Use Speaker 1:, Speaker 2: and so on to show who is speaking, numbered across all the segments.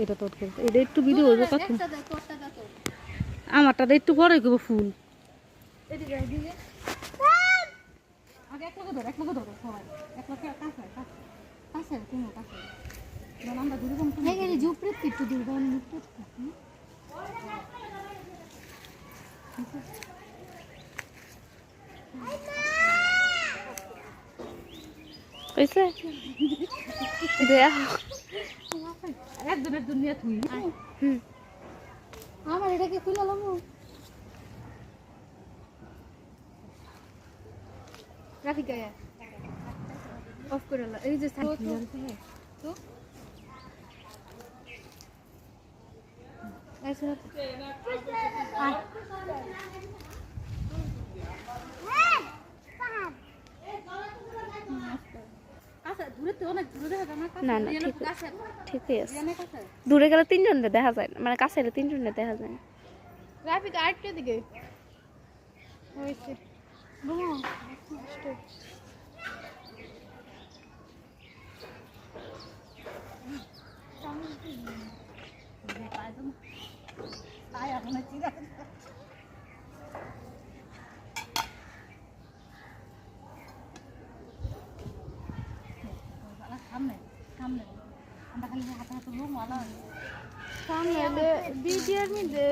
Speaker 1: এটা তোর করতে এটা একটু ভিডিও হইব কাকু আমারটা একটু পরে করব ফুল এদিকে এদিকে আগে এক লোক ধরো সবাই এক লোক কাছে কাছে তুমি কাছে আমরা দূরে কোন এই গেলে জুপরে একটু দূর গান মুক্ত কইছে দেয়া একজনের দুনিয়া তুই আমার এটা কি খুলে লামু রাফিকা অফ করে লা এই যে তো ऐसे না না ঠিকই আছে দূরে গেলে তিনজনকে দেখা যায় না মানে কাছে এলে তিনজনকে দেখা যায় না ট্রাফিক আটকে দিকে হয়েছে বিটিআর মধ্যে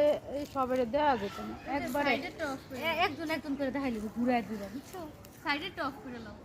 Speaker 1: সবার দেওয়া যেত না একবারে একজন একজন করে দেখাইলে ঘুরে দিবা বুঝছো সাইডে টপ করে নাও